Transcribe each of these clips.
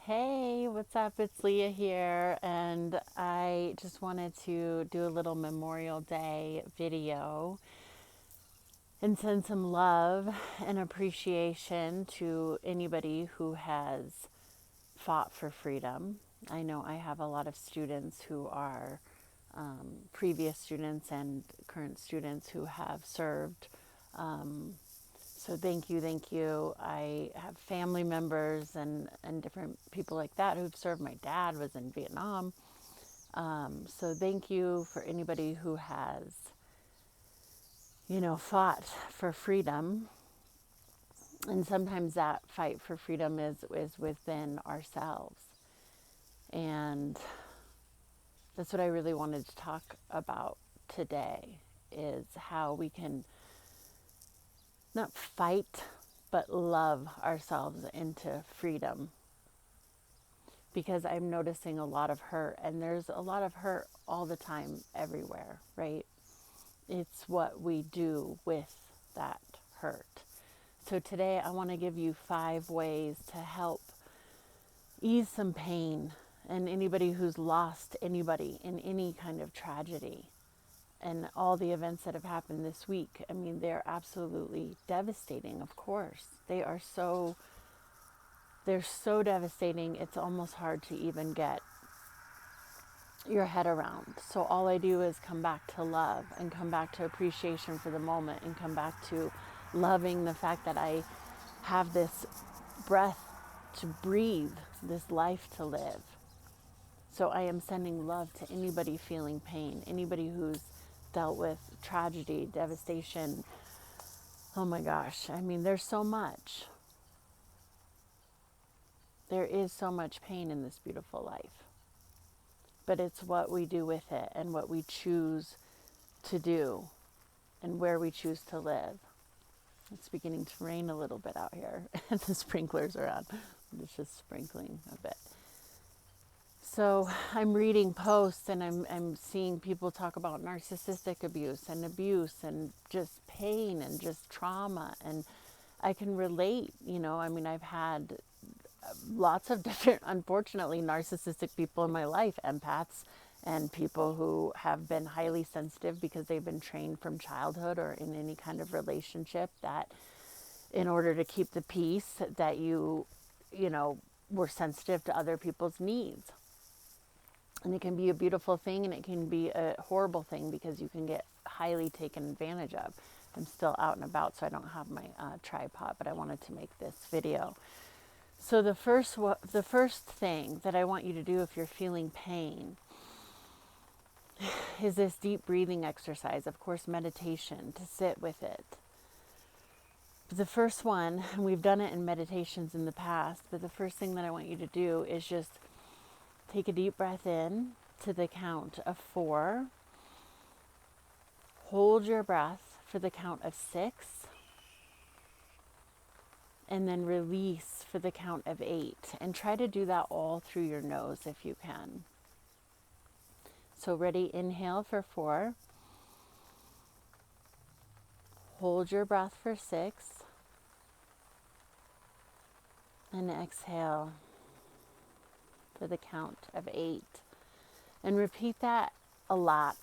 Hey, what's up? It's Leah here, and I just wanted to do a little Memorial Day video and send some love and appreciation to anybody who has fought for freedom. I know I have a lot of students who are previous students and current students who have served. So thank you, thank you. I have family members and different people like that who've served. My dad was in Vietnam. So thank you for anybody who has, fought for freedom. And sometimes that fight for freedom is within ourselves. And that's what I really wanted to talk about today, is how we can not fight, but love ourselves into freedom. Because I'm noticing a lot of hurt, and there's a lot of hurt all the time, everywhere, right? It's what we do with that hurt. So today I want to give you 5 ways to help ease some pain, and anybody who's lost anybody in any kind of tragedy and all the events that have happened this week. I mean, they're absolutely devastating, of course. They're so devastating, it's almost hard to even get your head around. So all I do is come back to love and come back to appreciation for the moment and come back to loving the fact that I have this breath to breathe, this life to live. So I am sending love to anybody feeling pain, anybody who's dealt with tragedy, devastation. Oh my gosh, I mean, there's so much. There is so much pain in this beautiful life. But it's what we do with it and what we choose to do and where we choose to live. It's beginning to rain a little bit out here and the sprinklers are on. It's just sprinkling a bit. So I'm reading posts and I'm seeing people talk about narcissistic abuse and just pain and just trauma. And I can relate, I mean, I've had lots of different, unfortunately, narcissistic people in my life, empaths and people who have been highly sensitive because they've been trained from childhood or in any kind of relationship that in order to keep the peace that were sensitive to other people's needs. And it can be a beautiful thing and it can be a horrible thing because you can get highly taken advantage of. I'm still out and about, so I don't have my tripod, but I wanted to make this video. So the first thing that I want you to do if you're feeling pain is this deep breathing exercise. Of course, meditation, to sit with it. But the first one, and we've done it in meditations in the past, but the first thing that I want you to do is just take a deep breath in to the count of 4. Hold your breath for the count of 6. And then release for the count of 8. And try to do that all through your nose if you can. So ready, inhale for 4. Hold your breath for 6. And exhale for the count of 8. And repeat that a lot,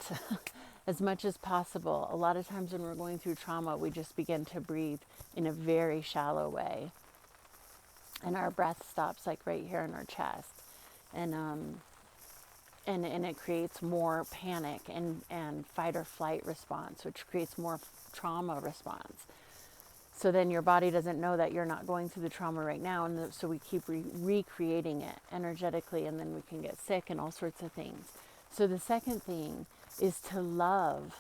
as much as possible. A lot of times when we're going through trauma, we just begin to breathe in a very shallow way. And our breath stops like right here in our chest. And it creates more panic and fight or flight response, which creates more trauma response. So then your body doesn't know that you're not going through the trauma right now. And so we keep recreating it energetically, and then we can get sick and all sorts of things. So the second thing is to love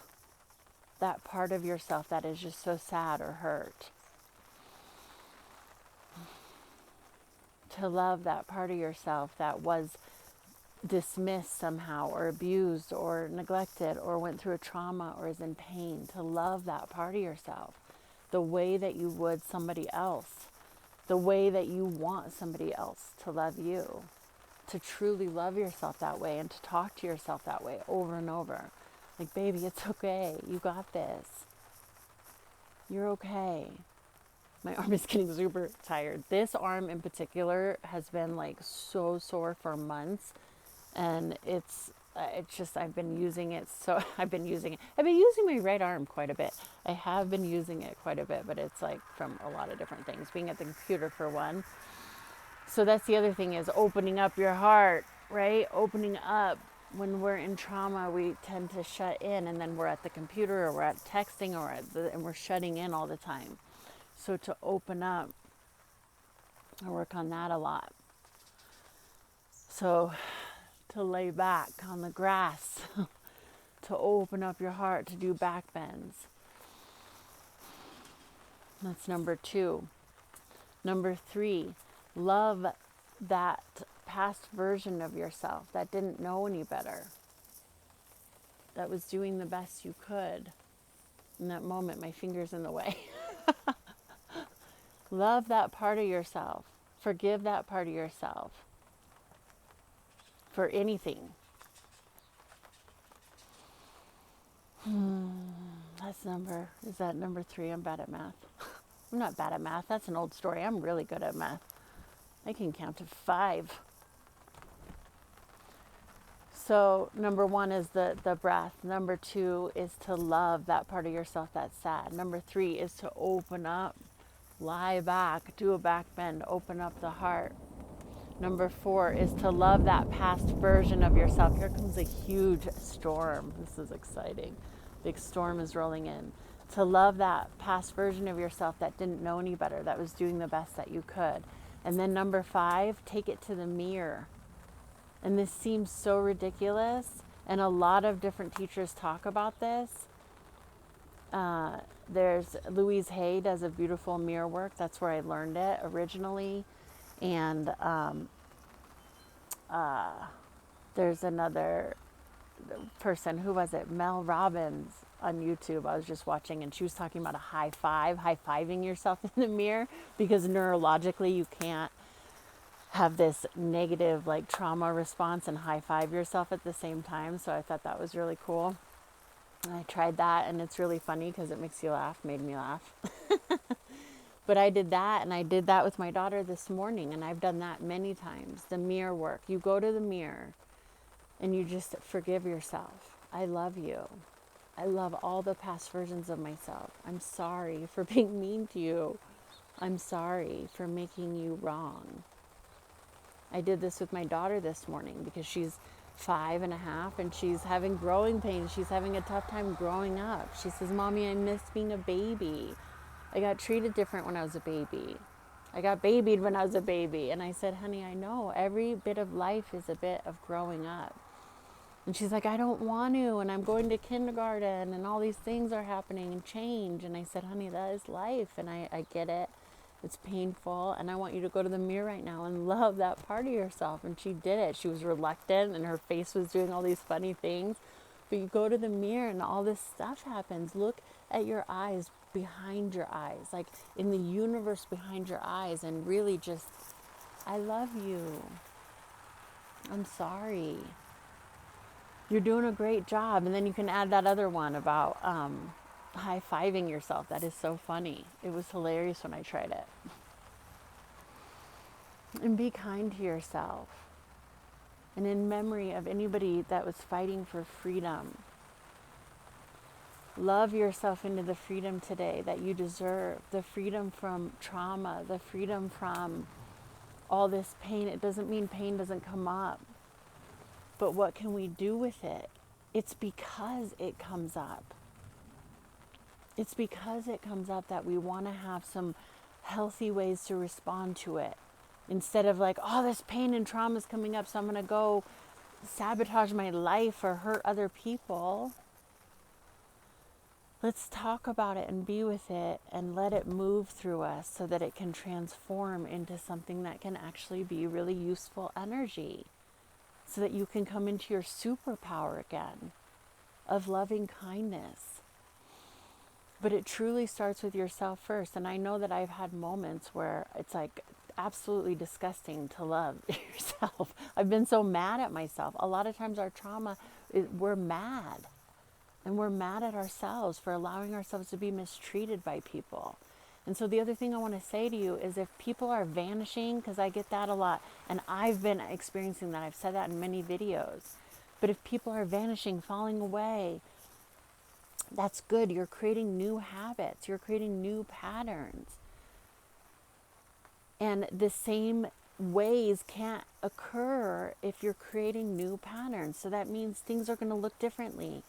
that part of yourself that is just so sad or hurt. To love that part of yourself that was dismissed somehow or abused or neglected or went through a trauma or is in pain. To love that part of yourself the way that you would somebody else, the way that you want somebody else to love you. To truly love yourself that way and to talk to yourself that way over and over. Like, baby, it's okay. You got this. You're okay. My arm is getting super tired. This arm in particular has been like so sore for months, and it's just I've been using it. So I've been using my right arm quite a bit. I have been using it quite a bit, but it's like from a lot of different things. Being at the computer for one. So that's the other thing, is opening up your heart, right? Opening up. When we're in trauma, we tend to shut in, and then we're at the computer or we're at texting and we're shutting in all the time. So to open up, I work on that a lot. So to lay back on the grass, to open up your heart, to do back bends. That's number 2. Number 3, love that past version of yourself that didn't know any better, that was doing the best you could. In that moment, my finger's in the way. Love that part of yourself. Forgive that part of yourself for anything. Is that number 3? I'm bad at math. I'm not bad at math. That's an old story. I'm really good at math. I can count to 5. So number 1 is the breath. Number 2 is to love that part of yourself that's sad. Number 3 is to open up, lie back, do a back bend, open up the heart. Number 4 is to love that past version of yourself. Here comes a huge storm. This is exciting. Big storm is rolling in. To love that past version of yourself that didn't know any better, that was doing the best that you could. And then number 5, take it to the mirror. And this seems so ridiculous, and a lot of different teachers talk about this. There's Louise Hay does a beautiful mirror work. That's where I learned it originally. And there's another person, who was it? Mel Robbins on YouTube. I was just watching, and she was talking about a high-fiving yourself in the mirror, because neurologically you can't have this negative like trauma response and high-five yourself at the same time. So I thought that was really cool. And I tried that, and it's really funny because it makes you laugh, made me laugh. But I did that, and I did that with my daughter this morning, and I've done that many times. The mirror work. You go to the mirror and you just forgive yourself. I love you. I love all the past versions of myself. I'm sorry for being mean to you. I'm sorry for making you wrong. I did this with my daughter this morning because she's 5.5 and she's having growing pains. She's having a tough time growing up. She says, "Mommy, I miss being a baby. I got treated different when I was a baby. I got babied when I was a baby." And I said, "Honey, I know. Every bit of life is a bit of growing up." And she's like, "I don't want to, and I'm going to kindergarten, and all these things are happening and change." And I said, "Honey, that is life, and I get it. It's painful, and I want you to go to the mirror right now and love that part of yourself." And she did it. She was reluctant, and her face was doing all these funny things. But you go to the mirror, and all this stuff happens. Look at your eyes, behind your eyes, like in the universe behind your eyes, and really just, I love you. I'm sorry. You're doing a great job. And then you can add that other one about high-fiving yourself. That is so funny. It was hilarious when I tried it. And be kind to yourself. And in memory of anybody that was fighting for freedom, love yourself into the freedom today that you deserve. The freedom from trauma, the freedom from all this pain. It doesn't mean pain doesn't come up. But what can we do with it? It's because it comes up. It's because it comes up that we want to have some healthy ways to respond to it. Instead of like, oh, this pain and trauma is coming up, so I'm going to go sabotage my life or hurt other people. Let's talk about it and be with it and let it move through us so that it can transform into something that can actually be really useful energy, so that you can come into your superpower again of loving kindness. But it truly starts with yourself first. And I know that I've had moments where it's like absolutely disgusting to love yourself. I've been so mad at myself. A lot of times our trauma, we're mad. And we're mad at ourselves for allowing ourselves to be mistreated by people. And so the other thing I want to say to you is if people are vanishing, because I get that a lot, and I've been experiencing that, I've said that in many videos, but if people are vanishing, falling away, that's good. You're creating new habits. You're creating new patterns. And the same ways can't occur if you're creating new patterns. So that means things are going to look differently.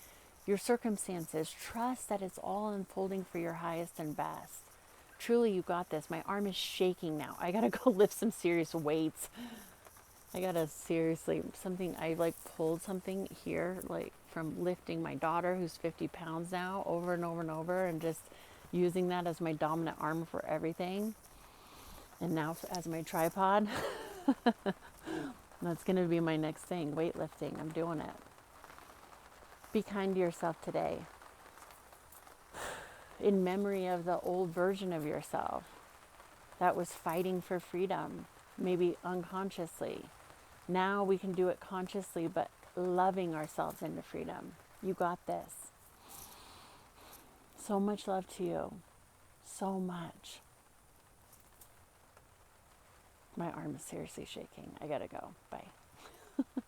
Your circumstances, trust that it's all unfolding for your highest and best. Truly, you got this. My arm is shaking now. I got to go lift some serious weights. I got to seriously, I like pulled something here, like from lifting my daughter, who's 50 pounds now, over and over and over, and just using that as my dominant arm for everything. And now as my tripod. That's going to be my next thing, weightlifting. I'm doing it. Be kind to yourself today. In memory of the old version of yourself that was fighting for freedom, maybe unconsciously. Now we can do it consciously, but loving ourselves into freedom. You got this. So much love to you. So much. My arm is seriously shaking. I gotta go. Bye.